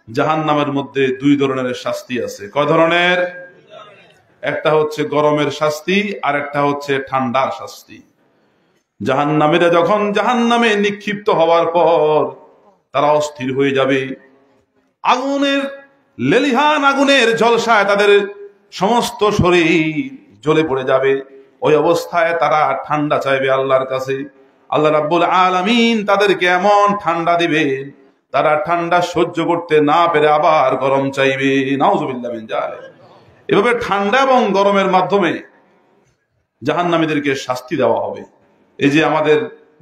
জাহান্নামের মধ্যে দুই ধরনের শাস্তি আছে। কয় ধরনের? একটা হচ্ছে গরমের শাস্তি আর একটা হচ্ছে ঠান্ডার শাস্তি। জাহান্নামীরা যখন জাহান্নামে নিক্ষিপ্ত হওয়ার পর তারা অস্থির হয়ে যাবে, আগুনের লেলিহান আগুনের ঝলসায় তাদের সমস্ত শরীর জ্বলে পড়ে যাবে। ওই অবস্থায় তারা ঠান্ডা চাইবে আল্লাহর কাছে। আল্লাহ রাব্বুল আলামিন তাদেরকে এমন ঠান্ডা দিবে, তারা ঠান্ডা সহ্য করতে না পেরে আবার গরম চাইবে। নাউযুবিল্লাহ মিন যালিক। এভাবে ঠান্ডা এবং গরমের মাধ্যমে জাহান্নামীদেরকে শাস্তি দেওয়া হবে। এই যে আমাদের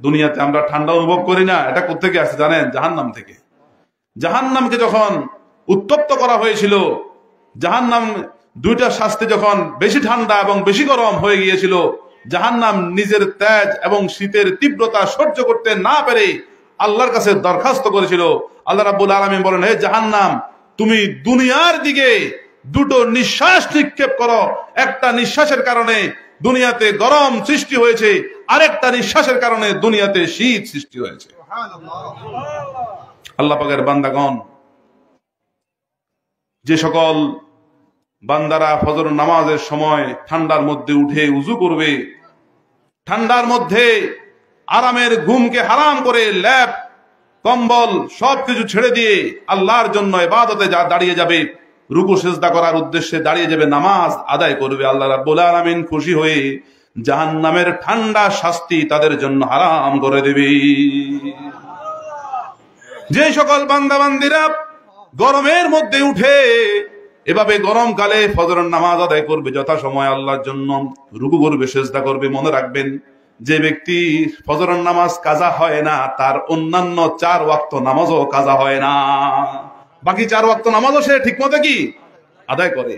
দুনিয়াতে আমরা ঠান্ডা অনুভব করি না, এটা কোত্থেকে আসে জানেন? জাহান্নাম থেকে। জাহান্নামকে যখন উত্তপ্ত করা হয়েছিল, জাহান্নাম দুইটা শাস্তি যখন বেশি ঠান্ডা এবং বেশি গরম হয়ে গিয়েছিল, জাহান্নাম নিজের তেজ এবং শীতের তীব্রতা সহ্য করতে না পেরে আল্লাহর কাছে দরখাস্ত করেছিল। আল্লাহ রাব্বুল আলামিন বলেন, হে জাহান্নাম, তুমি দুনিয়ার দিকে দুটো নিঃশ্বাস নিক্ষেপ করো। একটা নিঃশ্বাসের কারণে দুনিয়াতে গরম সৃষ্টি হয়েছে, আরেকটা নিঃশ্বাসের কারণে দুনিয়াতে শীত সৃষ্টি হয়েছে। আল্লাহ পাকের বান্দাগণ, যে সকল বান্দারা ফজর নামাজের সময় ঠান্ডার মধ্যে উঠে উযু করবে, ঠান্ডার মধ্যে আরামের ঘুমকে হারাম করে ল্যাপ কম্বল সবকিছু ছেড়ে দিয়ে আল্লাহর জন্য ইবাদতে দাঁড়িয়ে যাবে, রুকু সিজদা করার উদ্দেশ্যে দাঁড়িয়ে যাবে, নামাজ আদায় করবে, আল্লাহ রাব্বুল আলামিন খুশি হয়ে জাহান্নামের ঠান্ডা শাস্তি তাদের জন্য হারাম করে দেবে। যে সকল বান্দা বান্দিরা গরমের মধ্যে উঠে এভাবে গরমকালে ফজরের নামাজ আদায় করবে, যথাসময় আল্লাহর জন্য রুকু করবে, সিজদা করবে, মনে রাখবেন যে ব্যক্তি ফজরের নামাজ কাজা হয় না, তার অন্যান্য 4 ওয়াক্ত নামাজও কাজা হয় না। বাকি 4 ওয়াক্ত নামাজও সে ঠিকমতো কি আদায় করে।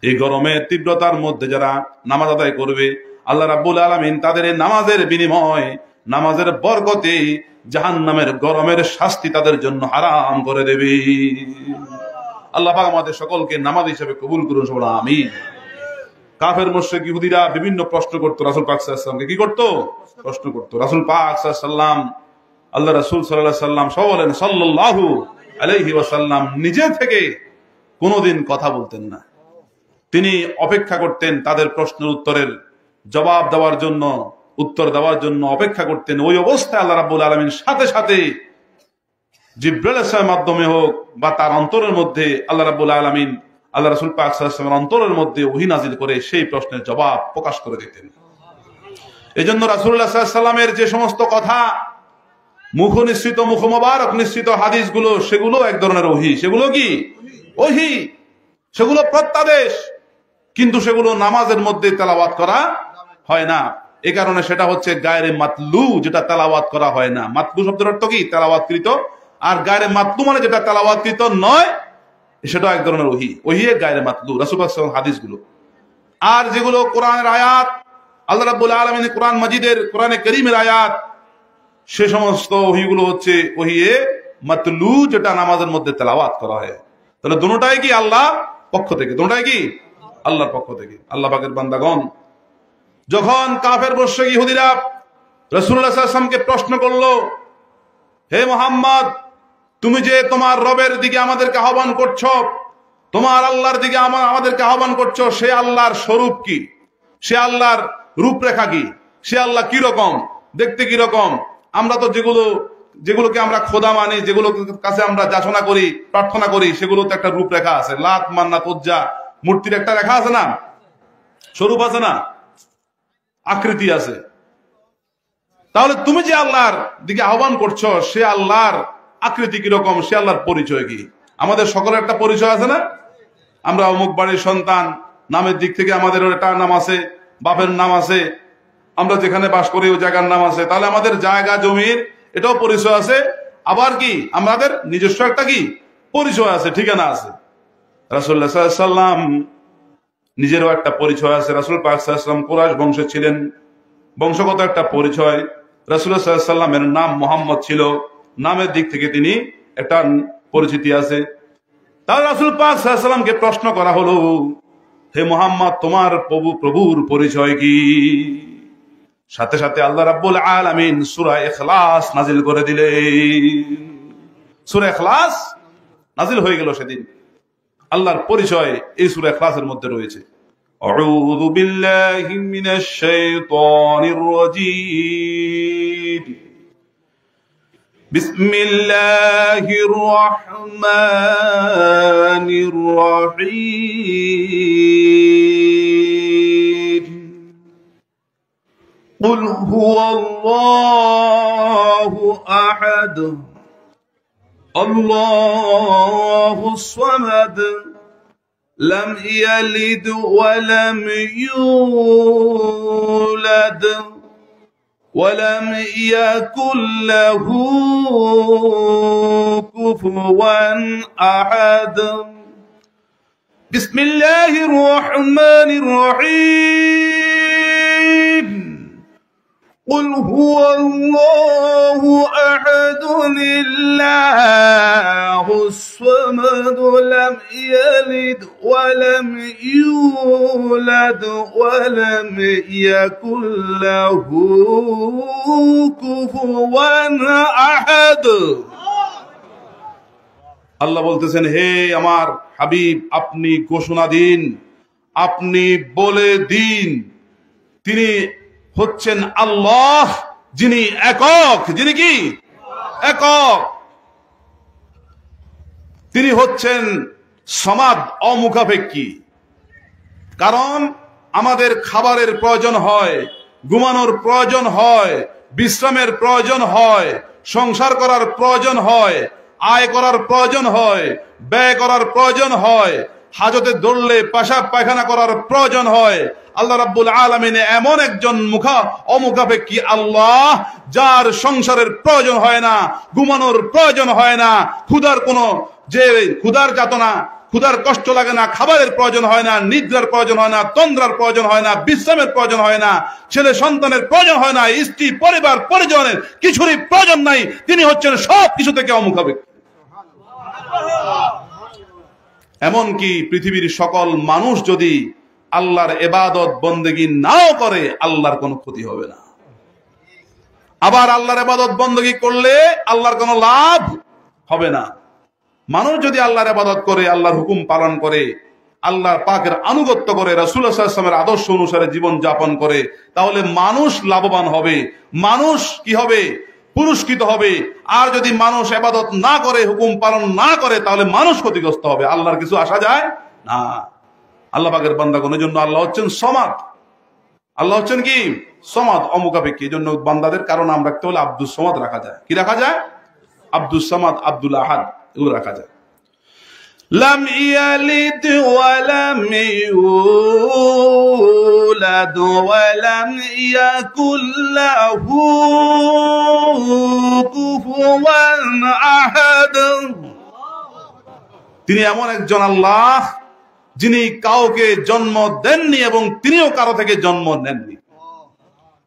এই গরমের তীব্রতার মধ্যে যারা নামাজ আদায় করবে, আল্লাহ রাব্বুল আলামিন তাদের এই নামাজের বিনিময়, নামাজের বরকতে জাহান্নামের গরমের শাস্তি তাদের জন্য হারাম করে দেবে। আল্লাহ পাক আমাদের সকলকে নামাজ হিসেবে কবুল করুন, সবাই আমিন। কাফের মুশরিক ইহুদিরা বিভিন্ন প্রশ্ন করতো রাসূল পাক সাল্লাল্লাহু আলাইহি ওয়াসাল্লামকে। কি করতো? প্রশ্ন করতো। রাসূল পাক সাল্লাল্লাহু আলাইহি ওয়াসাল্লাম, আল্লাহ রাসূল সাল্লাল্লাহু আলাইহি ওয়াসাল্লাম বলেন, সাল্লাল্লাহু আলাইহি ওয়াসাল্লাম নিজে থেকে কোনোদিন কথা বলতেন না। তিনি অপেক্ষা করতেন তাদের প্রশ্নের উত্তরের জবাব দেওয়ার জন্য, উত্তর দেওয়ার জন্য অপেক্ষা করতেন। ওই অবস্থায় আল্লাহ রাব্বুল আলামিন সাথে সাথে জিবরাইল আলাইহিস সালামের মাধ্যমে হোক বা তার অন্তরের মধ্যে আল্লাহ রাব্বুল আলামিন আল্লাহ রাসূল পাক সাল্লাল্লাহু আলাইহি ওয়াসাল্লামের অন্তরের মধ্যে ওহী নাজিল করে সেই প্রশ্নের জবাব প্রকাশ করে দিতেন। এজন্য রাসূলুল্লাহ সাল্লাল্লাহু আলাইহি ওয়াসাল্লামের যে সমস্ত কথা মুখ নিঃসৃত, মুখ মোবারক নিঃসৃত হাদিসগুলো, সেগুলো এক ধরনের ওহী। সেগুলো কি ওহী? সেগুলো প্রত্যাদেশ, কিন্তু সেগুলো নামাজের মধ্যে তেলাওয়াত করা হয় না। এই কারণে সেটা হচ্ছে গায়রে মাতলু, যেটা তেলাওয়াত করা হয় না। মাতলু শব্দের অর্থ কি? তেলাওয়াতকৃত। আর গায়রে মাতলু মানে যেটা তেলাওয়াতকৃত নয়, সেটা এক ধরনের ওহী। ওহী গায়রে মাতলু, রাসূল পাক সাল্লাল্লাহু আলাইহি ওয়াসাল্লাম হাদিসগুলো। আর যেগুলো কোরআনের আয়াত, আল্লাহ রাব্বুল আলামিন কোরআন মাজিদের, কোরআনে কারীমের আয়াত, সে সমস্ত ওহীগুলো হচ্ছে ওহীয়ে মাতলু, যেটা নামাজের মধ্যে তেলাওয়াত করা হয়। তাহলে দুটোটাই কি আল্লাহর পক্ষ থেকে? দুটোটাই কি আল্লাহর পক্ষ থেকে। আল্লাহ পাকের বান্দাগণ, যখন কাফের মুশরিক ইহুদিরা রাসূলুল্লাহ সাল্লাল্লাহু আলাইহি ওয়াসাল্লামকে প্রশ্ন করলো, হে মুহাম্মদ, তুমি যে তোমার রবের দিকে আমাদেরকে আহ্বান করছো, তোমার আল্লাহর দিকে আমাদেরকে আহ্বান করছো, সে আল্লাহর স্বরূপ কি? সে আল্লাহর রূপরেখা কি? সে আল্লাহ কি রকম, দেখতে কি রকম? আমরা তো যেগুলোকে আমরা খোদা মানি, যেগুলোর কাছে আমরা যাচনা করি, প্রার্থনা করি, সেগুলো তো একটা রূপরেখা আছে। লাত, মান্নাত, উজ্জা মূর্তির একটা রেখা আছে না, স্বরূপ আছে না, আকৃতি আছে। তাহলে তুমি যে আল্লাহর দিকে আহ্বান করছো, সে আল্লাহর আকৃতি কিরকম, সে আল্লাহর পরিচয় কি? আমাদের সকলের একটা পরিচয় আছে না? আমরা অমুক বাড়ির সন্তান, নামের দিক থেকে আমাদের একটা নাম আছে, বাপের নাম আছে, আমরা যেখানে বাস করি ওই জায়গার নাম আছে। তাহলে আমাদের জায়গা জমির এটাও পরিচয় আছে। আবার কি আমাদের নিজস্ব একটা কি পরিচয় আছে, ঠিকানা আছে। রাসূলুল্লাহ সাল্লাল্লাহু আলাইহি ওয়াসাল্লাম নিজেরও একটা পরিচয় আছে। রাসূল পাক সাল্লাল্লাহু আলাইহি ওয়াসাল্লাম কুরাইশ বংশে ছিলেন, বংশগত একটা পরিচয়। রাসূলুল্লাহ সাল্লাল্লাহু আলাইহি ওয়াসাল্লামের নাম মুহাম্মদ ছিল, নামের দিক থেকে তিনি একটা পরিচিতি আছে। তার রাসূল পাক সাল্লাল্লাহু আলাইহি ওয়াসাল্লামকে প্রশ্ন করা হলো, হে মুহাম্মদ, তোমার প্রভুর পরিচয় কি? সাথে সাথে আল্লাহ রাব্বুল আলামিন সূরা ইখলাস নাজিল করে দিলেন। সূরা ইখলাস নাজিল হয়ে গেল সেদিন। আল্লাহর পরিচয় এই সূরা ইখলাসের মধ্যে রয়েছে। আউযু বিল্লাহি মিনাশ শাইতানির রাজীম। বিসমিল্লাহির রহমানির রহিম। কুল হুয়াল্লাহু আহাদ আল্লাহুস সামাদ লাম ইয়ালিদ ওয়া লাম ইউলাদ ওয়ালাম ইয়াকুল লাহু কুফুওয়ান আহাদ। বিসমিল্লাহির রহমানির রহিম। কুল হুয়াল্লাহু আহাদ আল্লাহুস সামাদ লাম ইয়ালিদ ওয়া লাম ইউলাদ ওয়া লাম ইয়াকুল লাহু কুফুওয়ান আহাদ। আল্লাহ বলতেছেন, হে আমার হাবিব, আপনি ঘোষণা দিন, আপনি বলে দিন, তিনি হচ্ছেন আল্লাহ, যিনি একক, যিনি কি একক। তিনি হচ্ছেন সমাদ, অমুখাপেক্ষী। কারণ আমাদের খাবারের প্রয়োজন হয়, ঘুমানোর প্রয়োজন হয়, বিশ্রামের প্রয়োজন হয়, সংসার করার প্রয়োজন হয়, আয় করার প্রয়োজন হয়, ব্যয় করার প্রয়োজন হয়, হাজতে দৌড়লে পেশাব পায়খানা করার প্রয়োজন হয়। আল্লাহ রাব্বুল আলামিন এমন একজন অমুখাপেক্ষী আল্লাহ, যার সংসারের প্রয়োজন হয় না, ঘুমানোর প্রয়োজন হয় না, ক্ষুধার যাতনা, ক্ষুধার কষ্ট লাগে না, খাবারের প্রয়োজন হয় না, নিদ্রার প্রয়োজন হয় না, তন্দ্রার প্রয়োজন হয় না, বিশ্রামের প্রয়োজন হয় না, ছেলে সন্তানের প্রয়োজন হয় না, স্ত্রী পরিবার পরিজনের কিছুরই প্রয়োজন নাই। তিনি হচ্ছেন সব কিছু থেকে অমুখাপেক্ষী। এমনকি পৃথিবীর সকল মানুষ যদি আল্লাহর ইবাদত বন্দেগী নাও করে, আল্লাহর কোনো ক্ষতি হবে না। আবার আল্লাহর ইবাদত বন্দেগী করলে আল্লাহর কোনো লাভ হবে না। মানুষ যদি আল্লাহর ইবাদত করে, আল্লাহর হুকুম পালন করে, আল্লাহর পাকের আনুগত্য করে, রাসূলুল্লাহ সাল্লাল্লাহু আলাইহি ওয়াসাল্লামের আদর্শ অনুসারে জীবন যাপন করে, তাহলে মানুষ লাভবান হবে, মানুষ কি হবে, পুরস্কৃত হবে। আর যদি মানুষ ইবাদত না করে, হুকুম পালন না করে, তাহলে মানুষ ক্ষতিগ্রস্ত হবে। আল্লাহর কিছু আসা যায় না। আল্লাহ পাকের বান্দাগণের জন্য আল্লাহ হচ্ছেন সমাদ। আল্লাহ হচ্ছেন কি সমাদ, অমুখাপেক্ষী। এই জন্য বান্দাদের কারণ নাম রাখতে হলে আব্দুস সমাদ রাখা যায়। কি রাখা যায়? আব্দুস সামাদ, আব্দুল আহাদ, এগুলো রাখা যায়। লাম ইয়ালিদ ওয়া লাম ইউলাদ ওয়া লাম ইয়াকুল লাহু কুফুওয়ান আহাদ। তিনি এমন একজন আল্লাহ, যিনি কাউকে জন্ম দেননি এবং তিনিও কারো থেকে জন্ম নেননি,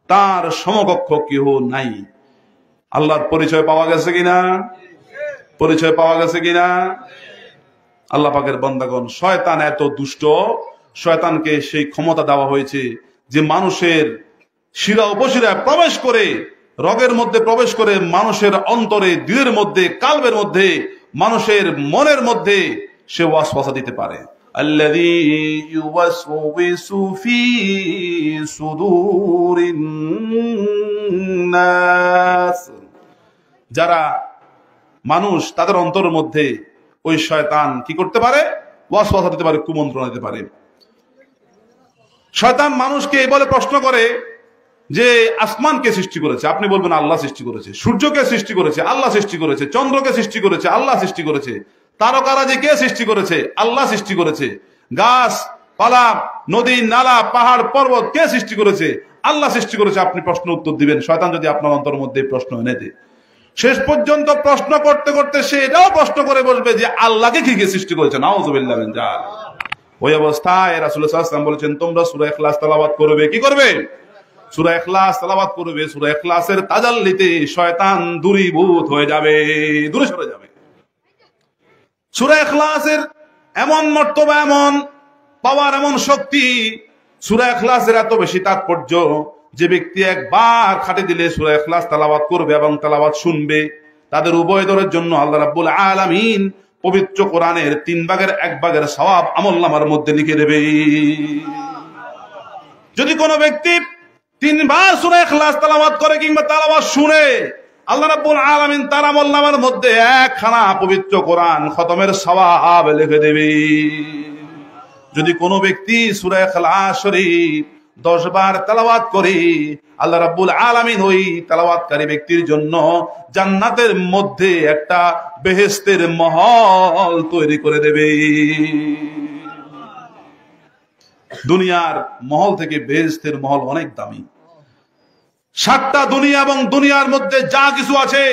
তার সমকক্ষ কেউ নাই। আল্লাহর পরিচয় পাওয়া গেছে কিনা? পরিচয় পাওয়া গেছে কিনা? আল্লাহ পাকের বান্দাগণ, শয়তান এত দুষ্ট, শয়তানকে সেই ক্ষমতা দেওয়া হয়েছে যে মানুষের শিরা উপশিরায় প্রবেশ করে, রগের মধ্যে প্রবেশ করে, মানুষের অন্তরে, দিলের মধ্যে, কালবের মধ্যে, মানুষের মনের মধ্যে সে ওয়াসওয়াসা দিতে পারে। আল্লাযী ইউওয়াসওয়িসু ফী সুদুরিন নাস। যারা মানুষ, তাদের অন্তরের মধ্যে ওই শয়তান কি করতে পারে? ওয়াসওয়াসা দিতে পারে, কুমন্ত্রণা দিতে পারে। শয়তান মানুষকে এই বলে প্রশ্ন করে যে আসমানকে সৃষ্টি করেছে? আপনি বলবেন আল্লাহ সৃষ্টি করেছে। সূর্যকে সৃষ্টি করেছে? আল্লাহ সৃষ্টি করেছে। চন্দ্রকে সৃষ্টি করেছে? আল্লাহ সৃষ্টি করেছে। তারকারাজি কে সৃষ্টি করেছে? আল্লাহ সৃষ্টি করেছে। গাছ পালা, নদী নালা, পাহাড় পর্বত কে সৃষ্টি করেছে? আল্লাহ সৃষ্টি করেছে। আপনি প্রশ্ন উত্তর দিবেন, শয়তান যদি আপনার অন্তরের মধ্যে প্রশ্ন এনে দেয়, শেষ পর্যন্ত প্রশ্ন করতে করতে সে এটাও প্রশ্ন করে বসবে যে আল্লাহকে কি কে সৃষ্টি করেছে। নাউযুবিল্লাহ মিন যালিক। ওই অবস্থায় রাসূলুল্লাহ সাল্লাল্লাহু আলাইহি ওয়াসাল্লাম বলেছেন, তোমরা সূরা ইখলাস তেলাওয়াত করবে। কি করবে? সূরা ইখলাস তেলাওয়াত করবে। সূরা ইখলাসের তাজাল্লিতে শয়তান দূরীভূত হয়ে যাবে, দূরে সরে যাবে। সূরা ইখলাসের এমন মর্তবা, এমন পাওয়ার, এমন শক্তি, সূরা ইখলাসের এত বেশি তাৎপর্য, যে ব্যক্তি একবার খাটে দিলে সূরা ইখলাস তেলাওয়াত করবে এবং তেলাওয়াত শুনবে, তাদের উভয়দরের জন্য আল্লাহ রাব্বুল আলামিন পবিত্র কোরআনের 3 ভাগের 1 ভাগের সওয়াব আমলনামার মধ্যে লিখে দেবে। যদি কোনো ব্যক্তি 3 বার সূরা ইখলাস তেলাওয়াত করে কিংবা তেলাওয়াত শুনে, আল্লাহ রাব্বুল আলামিন তার আমলনামার মধ্যে একখানা পবিত্র কোরআন খতমের সওয়াব লিখে দেবে। যদি কোনো ব্যক্তি সূরা ইখলাস শরীফ 10 বার তেলাওয়াত করে, আল্লাহ রাব্বুল আলামিন ওই তেলাওয়াতকারী ব্যক্তির জন্য জান্নাতের মধ্যে একটা বেহেশতের মহল তৈরি করে দেবে। দুনিয়ার মহল থেকে বেহেশতের মহল অনেক দামি। 7টা দুনিয়া এবং দুনিয়ার মধ্যে যা কিছু আছে,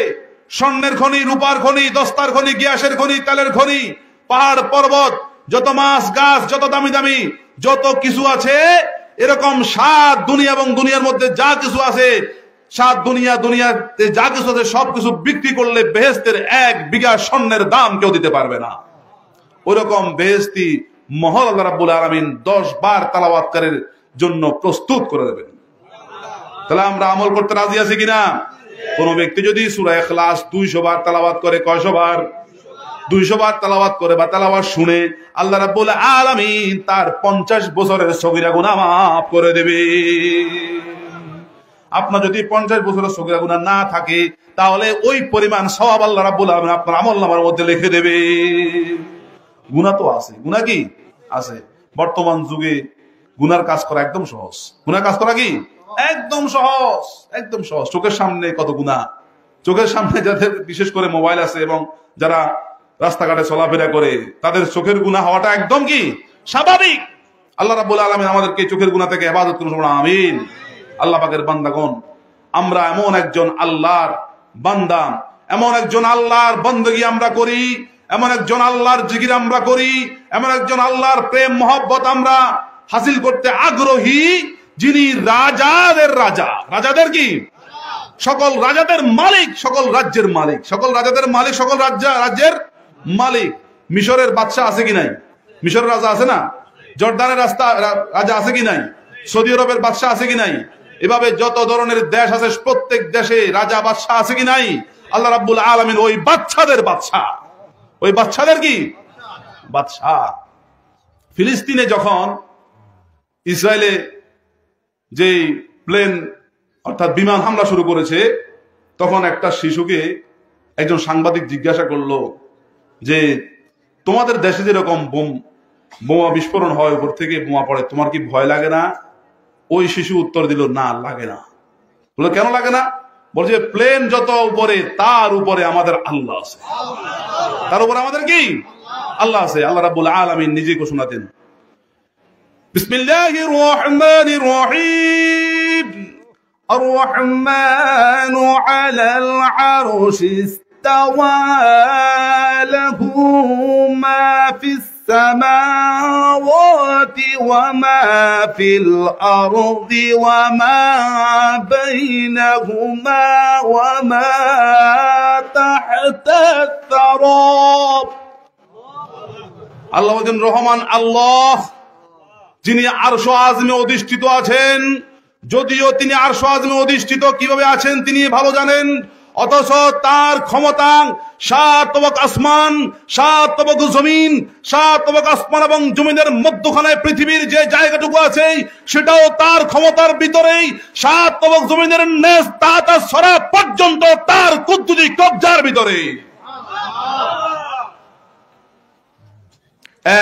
স্বর্ণের খনি, রূপার খনি, দস্তার খনি, গ্যাসের খনি, তেলের খনি, পাহাড় পর্বত, যত মাছ গাছ, যত দামি দামি যত কিছু আছে, এরকম 7 দুনিয়া এবং দুনিয়ার মধ্যে যা কিছু আছে, 7 দুনিয়াতে যা কিছু আছে সবকিছু বিক্রি করলে বেহেশতের 1 বিঘা স্বর্ণের দাম কেউ দিতে পারবে না। ওরকম বেহেশতি মহল আল্লাহ রাব্বুল আলামিন 10 বার তেলাওয়াতকারীর জন্য প্রস্তুত করে দেবেন। তাহলে আমরা আমল করতে রাজি আছি কিনা? কোন ব্যক্তি যদি সূরা ইখলাস 200 বার তেলাওয়াত করে, কয়শো বার? 200 বার তেলাওয়াত করে বা তেলাওয়াত শুনে, আল্লাহ রাব্বুল আলামিন তার 50 বছরের সগীরা গুনাহ মাফ করে দেবে। আপনার যদি 50 বছরের সগীরা গুনাহ না থাকে, তাহলে ওই পরিমাণ সওয়াব আল্লাহ রাব্বুল আলামিন আপনার আমলনামার মধ্যে লিখে দেবে। গুনাহ তো আছে, গুনাহ কি আছে? বর্তমান যুগে গুনার কাজ করা একদম সহজ। গুনার কাজ করা কি একদম সহজ, একদম সহজ। চোখের সামনে কত গুনাহ, চোখের সামনে যাদের বিশেষ করে মোবাইল আছে এবং যারা রাস্তাঘাটে চলাফেরা করে, তাদের চোখের গুনাহ হওয়াটা একদম কি স্বাভাবিক। আল্লাহ রাব্বুল আলামিন আমাদেরকে চোখের গুনাহ থেকে হেফাজত করুন, আমিন। আল্লাহ পাকের বান্দাগণ, আমরা এমন একজন আল্লাহর বান্দা, এমন একজন আল্লাহর বندگی আমরা করি, এমন একজন আল্লাহর জিকির আমরা করি, এমন একজন আল্লাহর প্রেম মহব্বত আমরা হাসিল করতে আগ্রহী, যিনি রাজাদের রাজা, রাজাদের কি সকল রাজাদের মালিক, সকল রাজ্যের মালিক, সকল রাজাদের মালিক, সকল রাজ্যের মালিক। মিশরের বাদশা আছে কি নাই? মিশরের রাজা আছে না? জর্দানের রাজা আছে কি নাই? সৌদি আরবের বাদশা আছে কি নাই? এভাবে যত ধরনের দেশ আছে, প্রত্যেক দেশে রাজা বাদশা আছে কি নাই? আল্লাহ রাব্বুল আলামিন ওই বাদশাদের বাদশা, ওই বাদশাদের কি বাদশা। ফিলিস্তিনে যখন ইসরায়েলে যে প্লেন অর্থাৎ বিমান হামলা শুরু করেছে, তখন একটা শিশুকে একজন সাংবাদিক জিজ্ঞাসা করলো যে, তোমাদের দেশে যেরকম বোমা বিস্ফোরণ হয়, উপর থেকে বোমা পড়ে, তোমার কি ভয় লাগে না? ওই শিশু উত্তর দিল, না লাগে না। বললো, কেন লাগে না? বলছে, প্লেন যত উপরে, তার উপরে আমাদের আল্লাহ আছে, তার উপরে আমাদের কি আল্লাহ আছে। আল্লাহ রাব্বুল আলামিন নিজে ঘোষণা দেন, বিসমিল্লাহির রহমানির রহিম, আর রহমানু আলাল আরশি ইস্তাওয়া, লাহু মা ফিস সামাওয়াতি ওয়া মা ফিল আরদি ওয়া মা বাইনাহুমা ওয়া মা তাহতাত তারাব। আল্লাহ বলেন, রহমান আল্লাহ, যিনি আরশ আযমে অধিষ্ঠিত আছেন। যদিও তিনি আরশ আযমে অধিষ্ঠিত কিভাবে আছেন তিনি ভালো জানেন, অথচ তার ক্ষমতা 7 তবক আসমান, 7 তবক জমিন, 7 তবক আসমান এবং জমিনের মধ্যখানে পৃথিবীর যে জায়গাটুকু আছে, সেটাও তার ক্ষমতার ভিতরেই। 7 তবক জমিনের নেস তাতা সরা পর্যন্ত তার কুদরতি কবজার ভিতরে।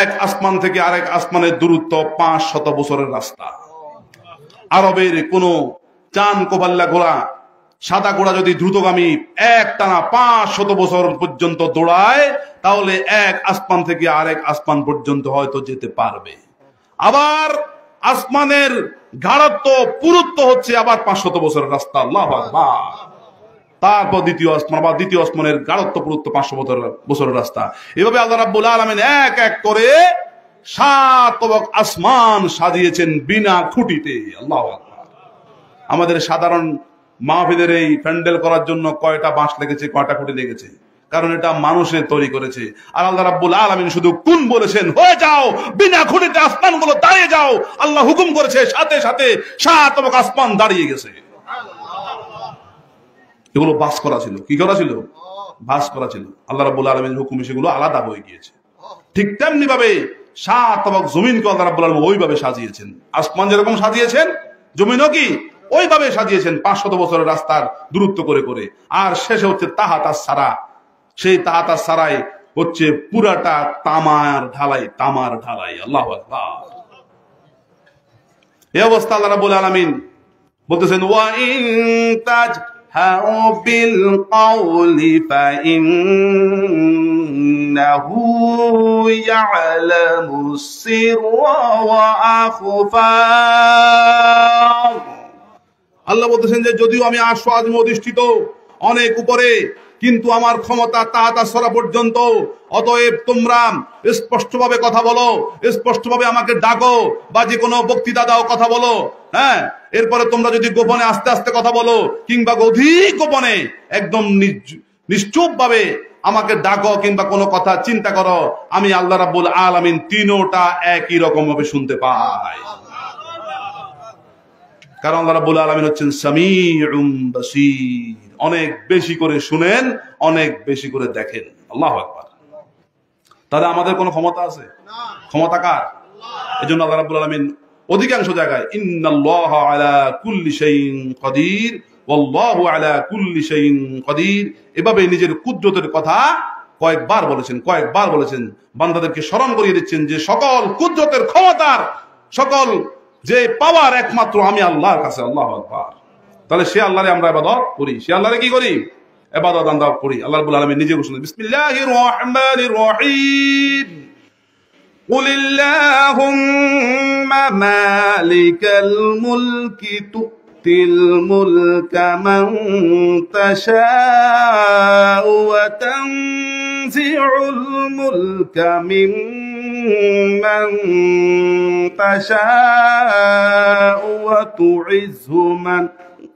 এক আসমান থেকে আরেক আসমানের দূরত্ব 500 বছরের রাস্তা। আরবের কোন চান কোবাল্লা ঘোড়া, সাদা ঘোড়া যদি দ্রুতগামী একটানা 500 বছর পর্যন্ত দৌড়ায়, তাহলে এক আসমান থেকে আরেক আসমান পর্যন্ত হয়তো যেতে পারবে। আবার আসমানের গাঢ়ত্ব পুরুত্ব হচ্ছে আবার 500 বছরের রাস্তা। আল্লাহু আকবার। তারপর দ্বিতীয় আসমান, বা দ্বিতীয় আসমানের গাঢ়ত্ব পুরুত্ব 500 বছরের রাস্তা। এভাবে আল্লাহ রাব্বুল আলামিন এক এক করে 7 তবক আসমান সাজিয়েছেন বিনা খুঁটিতে। আল্লাহু আকবার। আমাদের সাধারণ মাহফিলের এই প্যান্ডেল করার জন্য কয়টা বাঁশ লেগেছে, কয়টা খুঁটি লেগেছে? কারণ এটা মানুষের তৈরি করেছে। আর আল্লাহ রাব্বুল আলামিন শুধু কোন বলেছেন, হয়ে যাও, বিনা খুঁটিতে আসমানগুলো দাঁড়িয়ে যাও। আল্লাহ হুকুম করেছে, সাথে সাথে 7 তবক আসমান দাঁড়িয়ে গেছে। এগুলো বাস করা ছিল। কি করা ছিল? ভাঁজ করা ছিল, আল্লাহ রাব্বুল আলামিনের হুকুমে সেগুলো আলাদা হয়ে গিয়েছে। ঠিক তেমনি ভাবে 7 তবক জমিনকে আল্লাহ রাব্বুল আলামিন ওইভাবে সাজিয়েছেন। আসমান যেরকম সাজিয়েছেন জমিনও কি ওইভাবে সাজিয়েছেন, 500 বছরের রাস্তার দূরত্ব করে করে। আর শেষে হচ্ছে তাহাতাস সারা, সেই তাহাতাস সারায় হচ্ছে পুরাটা তামার ঢালাই, তামার ঢালাই। আল্লাহু আকবার। এই অবস্থা আল্লাহ রাব্বুল আলামিন বলতেছেন ওয়া ইন তাজহারু বিল কওলি ফাইন্নাহু ইয়ালামুস সিররা ওয়া আখফা। আল্লাহ বলতেছেন যে যদিও আমি আশ্বাদমে অধিষ্ঠিত অনেক উপরে, কিন্তু আমার ক্ষমতা তাহাতাস সারা পর্যন্ত। অতএব তোমরা স্পষ্টভাবে কথা বলো, স্পষ্টভাবে আমাকে ডাকো, বা যে কোনো বক্তৃতা দাও, কথা বলো। হ্যাঁ, এরপরে তোমরা যদি গোপনে আস্তে আস্তে কথা বলো, কিংবা অধিক গোপনে একদম নিশ্চুপ ভাবে আমাকে ডাকো, কিংবা কোনো কথা চিন্তা করো, আমি আল্লাহ রাব্বুল আলামিন তিনোটা একই রকম ভাবে শুনতে পাই। কারণ আল্লাহ রাব্বুল আলামিন হচ্ছেন সামিউম বাসীর, অনেক বেশি করে শুনেন, অনেক বেশি করে দেখেন। আল্লাহু আকবার। তাহলে আমাদের কোনো ক্ষমতা আছে? ক্ষমতা কার? এজন্য আল্লাহ রাব্বুল আলামিন অধিকাংশ জায়গায় ইন্নাল্লাহা আলা কুল্লি শাইইন কাদির ওয়াল্লাহু আলা কুল্লি শাইইন কাদির এভাবে নিজের কুদরতের কথা কয়েকবার বলেছেন। বান্দাদেরকে স্মরণ করিয়ে দিচ্ছেন যে সকল কুদরতের, ক্ষমতার সকল যে পাওয়ার একমাত্র আমি আল্লাহর কাছে। আল্লাহু আকবার। তাহলে সে আল্লাহরে আমরা ইবাদত করি, সে আল্লাহরে কি করি? ইবাদত আমরা করি। আল্লাহ রাব্বুল আলামিন নিজে ঘোষণা, বিসমিল্লাহির রহমানির রহিম, কুলিল্লাহুম্মা মালিকাল মুলকি তুতিল মুলকা মান তাশাউ ওয়া তানজিউল মুলকা মিম্মান তাশাউ ওয়া তুইজ্জু মান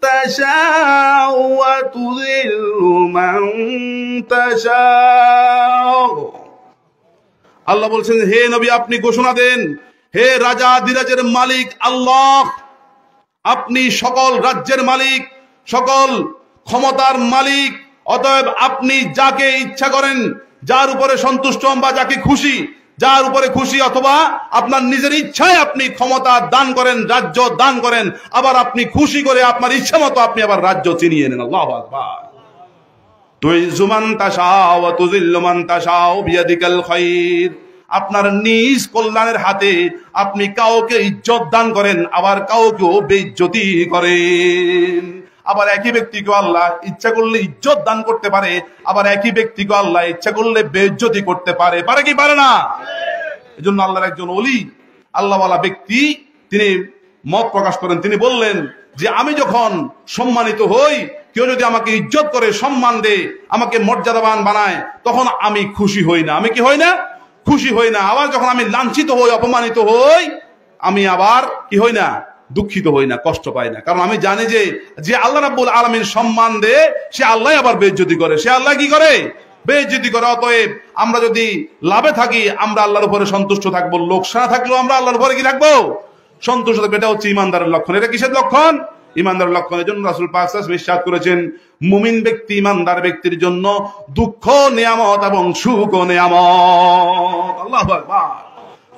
তাশাউ ওয়া তুযিল্লু মান তাশাউ। আল্লাহ বলছেন, হে নবী আপনি ঘোষণা দেন, হে রাজা দিরাজের মালিক আল্লাহ, আপনি সকল রাজ্যের মালিক, সকল ক্ষমতার মালিক। অতএব আপনি যাকে ইচ্ছা করেন, যার উপরে সন্তুষ্ট হন, বা যাকে খুশি, যার উপরে খুশি, অথবা আপনার নিজের ইচ্ছায় আপনি ক্ষমতা দান করেন, রাজ্য দান করেন, আবার আপনি খুশি করে আপনার ইচ্ছা মতো আপনি আবার রাজ্য চিনিয়ে নেন। আল্লাহু আকবার। তুইজ্জু মান তাশাউ ওয়া তুযিল্লু মান তাশাউ বিয়াদিকাল খায়র, আপনার নিজ কল্যাণের হাতে আপনি কাউকে ইজ্জত দান করেন, আবার কাউকেও বেইজ্জতি করেন। আবার একই ব্যক্তিকে আল্লাহ ইচ্ছা করলে ইজ্জত দান করতে পারে, আবার একই ব্যক্তিকে আল্লাহ ইচ্ছা করলে বেইজ্জতি করতে পারে। পারে কি পারে না? এজন্য আল্লাহর একজন ওলি, আল্লাহওয়ালা ব্যক্তি, তিনি মত প্রকাশ করেন। তিনি বললেন যে আমি যখন সম্মানিত হই, কেউ যদি আমাকে ইজ্জত করে, সম্মান দেয়, আমাকে মর্যাদাবান বানায়, তখন আমি খুশি হই না। আমি কি হই না? খুশি হই না। আবার যখন আমি লাঞ্ছিত হই, অপমানিত হই, আমি আবার কি হই না? দুঃখিত হই না, কষ্ট পাই না। কারণ আমি জানি যে আল্লাহ রাব্বুল আলামিন সম্মান দেয়, সে আল্লাহ আবার বেইজ্জতি করে, সে আল্লাহ কি করে? বেইজ্জতি করে। অতএব আমরা যদি লাভে থাকি, আমরা আল্লাহর উপরে সন্তুষ্ট থাকবো, লোকসান থাকলেও আমরা আল্লাহর উপরে কি থাকবো? সন্তুষ্ট থাকবো। এটা হচ্ছে ইমানদারের লক্ষণ। এটা কিসের লক্ষণ? ইমানদারের লক্ষণ। এজন্য রাসূল পাক সাল্লাল্লাহু আলাইহি ওয়াসাল্লাম ইরশাদ করেছেন, মুমিন ব্যক্তি, ইমানদার ব্যক্তির জন্য দুঃখ নিয়ামত এবং সুখ নিয়ামত। আল্লাহু আকবার।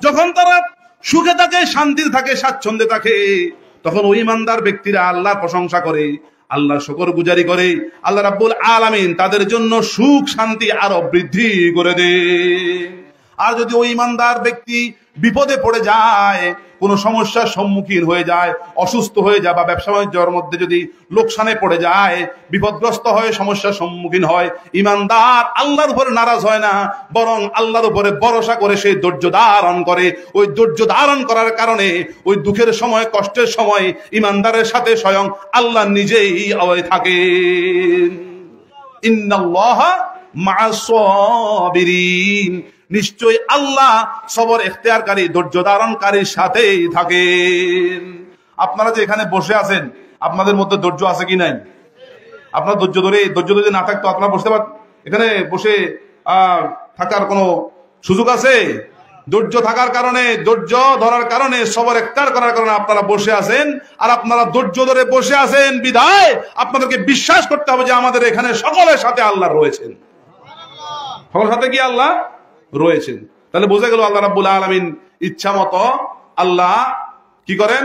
যখন তারা সুখে থাকে, শান্তিতে থাকে, স্বাচ্ছন্দ্যে থাকে, তখন ওই ইমানদার ব্যক্তিরা আল্লাহর প্রশংসা করে, আল্লাহর শুকরগুজারি করে। আল্লাহ রাব্বুল আলামিন তাদের জন্য সুখ শান্তি আরো বৃদ্ধি করে দেন। আর যদি ওই ইমানদার ব্যক্তি বিপদে পড়ে যায়, কোন সমস্যার সম্মুখীন হয়ে যায়, অসুস্থ হয়ে যায়, বা ব্যবসা বাণিজ্যের মধ্যে যদি লোকসানে পড়ে যায়, বিপদগ্রস্ত হয়ে সমস্যার সম্মুখীন হয়, ইমানদার আল্লাহর উপরে নারাজ হয় না, বরং আল্লাহর উপরে ভরসা করে সে ধৈর্য ধারণ করে। ওই ধৈর্য ধারণ করার কারণে ওই দুঃখের সময়, কষ্টের সময় ইমানদারের সাথে স্বয়ং আল্লাহ নিজেই থাকেন। ইন্নাল্লাহা মা'আস সাবিরিন, নিশ্চয়ই আল্লাহ সবর ইখতিয়ারকারী, ধৈর্য ধারণকারীর সাথেই থাকেন। আপনারা যে এখানে বসে আছেন, আপনাদের মধ্যে ধৈর্য আছে কি নাই? আপনার ধৈর্য ধরে না থাকতো আপনারা বসতে পারেন? এখানে বসে থাকার কোনো সুযোগ আছে? ধৈর্য থাকার কারণে, ধৈর্য ধরার কারণে, সবর ইখতিয়ার করার কারণে আপনারা বসে আছেন। আর আপনারা ধৈর্য ধরে বসে আছেন বিধায় আপনাদেরকে বিশ্বাস করতে হবে যে আমাদের এখানে সকলের সাথে আল্লাহ রয়েছেন। সকলের সাথে কি আল্লাহ রয়েছেন। তাহলে বোঝা গেল আল্লাহ রাব্বুল আলামিন ইচ্ছা মতো আল্লাহ কি করেন,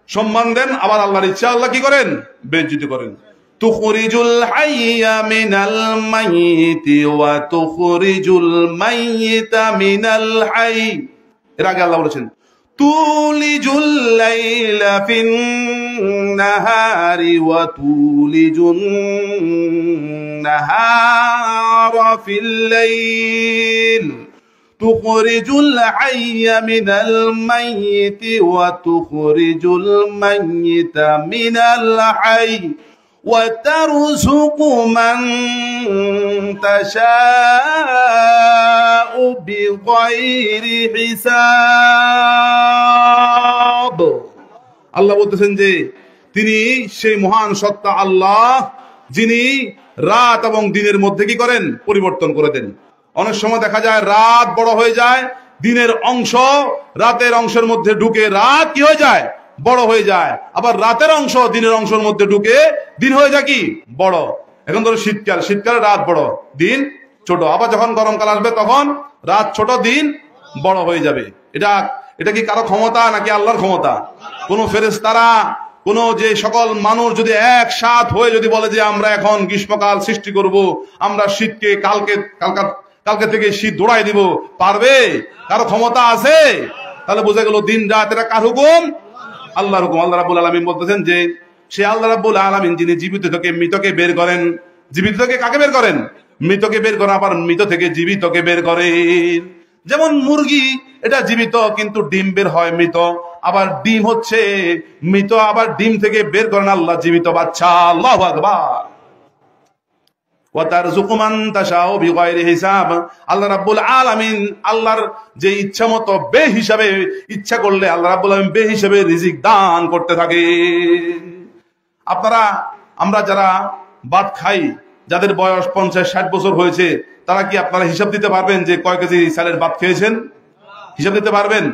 সম্মান দেন, আবার আল্লাহর ইচ্ছা আল্লাহ কি করেন, বেইজ্জতি করেন। তুখরিজুল হাইয়া মিনাল মাইয়িতি ওয়া তুখরিজুল মাইয়িতা মিনাল হাই। এর আগে আল্লাহ বলেছেন তুলিজুল লাইলা ফিন নাহারি ওয়া তুলিজুন নাহারা ফিল লাইল তুখরিজুল হাইয়া মিনাল মাইয়িতি ওয়া তুখরিজুল মাইয়িতা মিনাল হাই وترزق من تشاء بغير حساب। আল্লাহ বলতেছেন যে তিনি সেই মহান সত্তা আল্লাহ যিনি রাত এবং দিনের মধ্যে কি করেন, পরিবর্তন করে দেন। অনেক সময় দেখা যায় রাত বড় হয়ে যায়, দিনের অংশ রাতের অংশের মধ্যে ঢুকে রাত কি হয়ে যায়, বড় হয়ে যায়। আবার রাতের অংশ দিনের অংশের মধ্যে ঢুকে দিন হয়ে যায় কি, বড়। এখন ধরো শীতকাল, শীতকালে রাত বড় দিন ছোট। আবার যখন গরমকাল আসবে তখন রাত ছোট দিন বড় হয়ে যাবে। এটা কি কারো ক্ষমতা নাকি আল্লাহর ক্ষমতা? কোন ফেরেশতারা, কোন যে সকল মানুষ যদি একসাথ হয়ে যদি বলে যে আমরা এখন গ্রীষ্মকাল সৃষ্টি করব, আমরা শীতকে কালকে থেকে শীত দৌড়াই দিব, পারবে? কারো ক্ষমতা আছে? তাহলে বোঝা গেল দিন রাত এটা কার হুকুম, আল্লাহর হুকুম। আল্লাহ রাব্বুল আলামিন বলতেছেন যে সে আল্লাহ রাব্বুল আলামিন যিনি জীবিত থেকে মৃতকে বের করেন। জীবিত থেকে কাকে বের করেন, মৃতকে বের করেন, আবার মৃত থেকে জীবিতকে বের করেন। যেমন মুরগি এটা জীবিত কিন্তু ডিম বের হয় মৃত, আবার ডিম হচ্ছে মৃত, আবার ডিম থেকে বের করেন আল্লাহ জীবিত বাচ্চা। আল্লাহু আকবার। ওয়াতারযুকু মান তাশাউ বিগাইরি হিসাব। আল্লাহ রাব্বুল আলামিন আল্লাহর যে ইচ্ছা মতো বেহিসাবে, ইচ্ছা করলে আল্লাহ রাব্বুল আলামিন বেহিসাবে রিজিক দান করতে থাকে। আমরা যারা ভাত খাই, যাদের বয়স 50-60 বছর হয়েছে, তারা কি আপনারা হিসাব দিতে পারবেন যে কয় কেজি চালের ভাত খেয়েছেন? হিসাব দিতে পারবেন?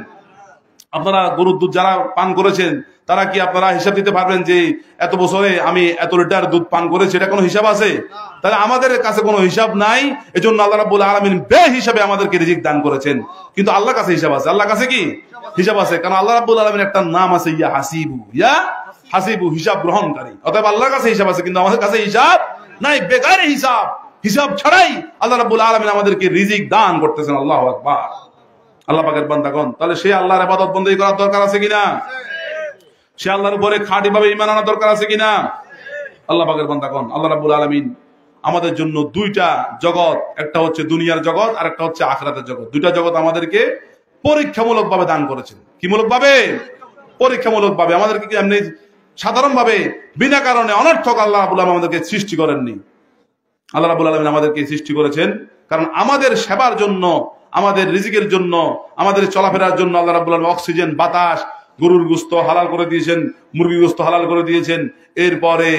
আপনারা গরুর দুধ যারা পান করেছেন, তারা কি আপনারা হিসাব দিতে পারবেন যে এত বছরে আমি এত লিটার দুধ পান করেছি? এটা কোনো হিসাব আছে? তাহলে আমাদের কাছে কোনো হিসাব নাই। এজন্য আল্লাহ রাব্বুল আলামিন বেহিসাবে আমাদেরকে রিজিক দান করেছেন। কিন্তু আল্লাহর কাছে হিসাব আছে। আল্লাহর কাছে কি হিসাব আছে? কারণ আল্লাহ রাব্বুল আলামিন একটা নাম আছে, ইয়া হাসিবু, হিসাব গ্রহণকারী। অতএব আল্লাহর কাছে হিসাব আছে, কিন্তু আমাদের কাছে হিসাব নাই। বেকার হিসাব ছাড়াই আল্লাহ রাব্বুল আলামিন আমাদেরকে রিজিক দান করতেছেন। আল্লাহু আকবার। আল্লাহ পাকের বান্দাগণ, তাহলে সে আল্লাহর ইবাদত বন্দেগী করার দরকার আছে কিনা? সে আল্লাহর উপরে খাঁটি ভাবে ঈমান আনার দরকার আছে কিনা? আল্লাহ পাকের বান্দাগণ, আল্লাহ রাব্বুল আলামিন আমাদের জন্য দুইটা জগৎ, একটা হচ্ছে দুনিয়ার জগৎ আর একটা হচ্ছে আখিরাতের জগৎ। দুইটা জগৎ আমাদেরকে পরীক্ষামূলক ভাবে দান করেছেন। কি মূলক ভাবে? পরীক্ষামূলক ভাবে। আমাদেরকে এমনি সাধারণ ভাবে বিনা কারণে অনর্থক আল্লাহ রাব্বুল আলামিন আমাদেরকে সৃষ্টি করেননি। আল্লাহ রাব্বুল আলামিন আমাদেরকে সৃষ্টি করেছেন কারণ আমাদের সেবার জন্য, আমাদের রিজিকের জন্য, আমাদের চলাফেরার জন্য। আল্লাহ রাব্বুল আলামিন অক্সিজেন, বাতাস, গরুর গোশত হালাল করে দিয়েছেন, মুরগির গোশত হালাল করে দিয়েছেন, এরপরে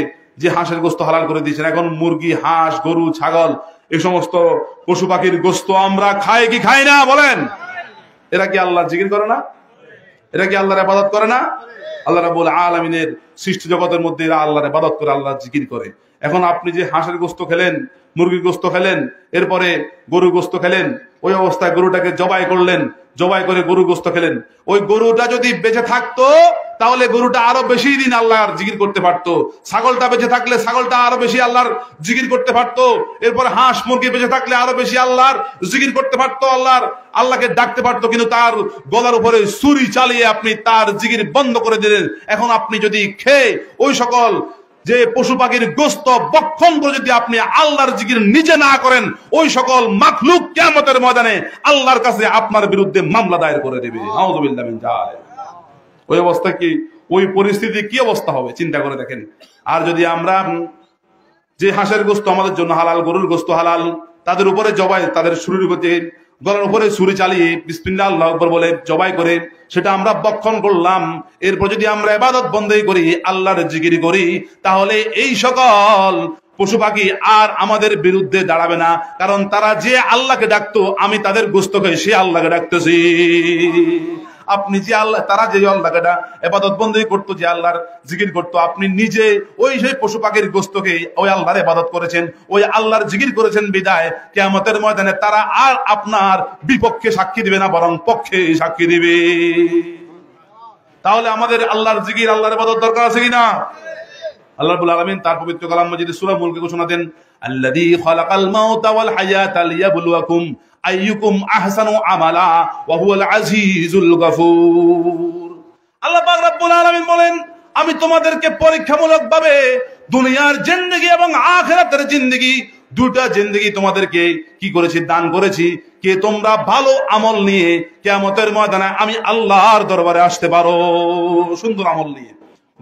যে হাঁসের গোশত হালাল করে দিয়েছেন। এখন মুরগি, হাঁস, গরু, ছাগল এই সমস্ত পশু পাখির গোশত আমরা খাই কি খাই না বলেন? এরা কি আল্লাহর জিকির করে না? এরা কি আল্লাহর ইবাদত করে না? আল্লাহ রাব্বুল আলামিনের সৃষ্টি জগতের মধ্যে এরা আল্লাহর ইবাদত করে, আল্লাহর জিকির করে। এখন আপনি যে হাঁসের গোশত খেলেন, মুরগির গোশত খেলেন, এরপরে গরুর গোশত খেলেন, ওই অবস্থায় গরুটাকে জবাই করলেন, জবাই করে গরুর গোশত খেলেন। ওই গরুটা যদি বেঁচে থাকতো তাহলে গরুটা আরো বেশি দিন আল্লাহর জিকির করতে পারতো। ছাগলটা বেঁচে থাকলে ছাগলটা আরো বেশি আল্লাহর জিকির করতে পারতো। এরপরে হাঁস মুরগি বেঁচে থাকলে আরো বেশি আল্লাহর জিকির করতে পারতো, আল্লাহকে ডাকতে পারতো। কিন্তু তার গলার উপরে ছুরি চালিয়ে আপনি তার জিকির বন্ধ করে দিলেন। এখন আপনি যদি খেয়ে ওই সকল যে পশু পাখির গোশত বক্ষণ করে যদি আপনি আল্লাহর জিকির নিজে না করেন, ওই সকল মাখলুক কিয়ামতের ময়দানে আল্লাহর কাছে আপনার বিরুদ্ধে মামলা দায়ের করে দেবে। আউযুবিল্লাহি মিন যালিক। ওই অবস্থা কি, ওই পরিস্থিতি কি অবস্থা হবে চিন্তা করে দেখেন। আর যদি আমরা যে হাঁসের গোশত আমাদের জন্য হালাল, গরুর গোশত হালাল, তাদের উপরে জবাই, তাদের শরীর করতে গলার উপরে ছুরি চালিয়ে বিসমিল্লাহ আল্লাহু আকবার বলে জবাই করে সেটা আমরা বক্ষণ করলাম। এরপর যদি আমরা ইবাদত বন্দেগী করি, আল্লাহর জিকির করি, তাহলে এই সকল পশু পাখি আর আমাদের বিরুদ্ধে দাঁড়াবে না। কারণ তারা যে আল্লাহকে ডাকতো, আমি তাদের গোশত খেয়ে সে আল্লাহকে ডাকতেছি। আপনি যে আল্লাহ, তারা যে আল্লাহকে ইবাদত বন্দেগী করতো, যে আল্লাহর জিকির করতো, আপনি নিজে ওই সেই পশু পাখির গোস্তকে ওই আল্লাহর ইবাদত করেছেন, ওই আল্লাহর জিকির করেছেন বিদায় কিয়ামতের ময়দানে তারা আর আপনার বিপক্ষে সাক্ষী দিবে না, বরং পক্ষে সাক্ষী দিবে। তাহলে আমাদের আল্লাহর জিকির, আল্লাহর ইবাদত দরকার আছে কিনা? আল্লাহ রাব্বুল আলামিন তার পবিত্র কালাম মাজিদে সূরা মুলকে ঘোষণা দেন, আল্লাযী খালাকাল মাউতা ওয়াল হায়াতা লিয়াবলুয়াকুম আইয়ুকুম আহসানু আমালা ওয়া হুয়াল আজিজুল গফুর। আল্লাহ পাক রব্বুল আলামিন বলেন, আমি তোমাদেরকে পরীক্ষামূলকভাবে দুনিয়ার জিন্দেগি এবং আখিরাতের জিন্দেগি, দুটা জিন্দেগি তোমাদেরকে কি করেছি? দান করেছি, কে তোমরা ভালো আমল নিয়ে কিয়ামতের ময়দানে আমি আল্লাহর দরবারে আসতে পারো। সুন্দর আমল নিয়ে,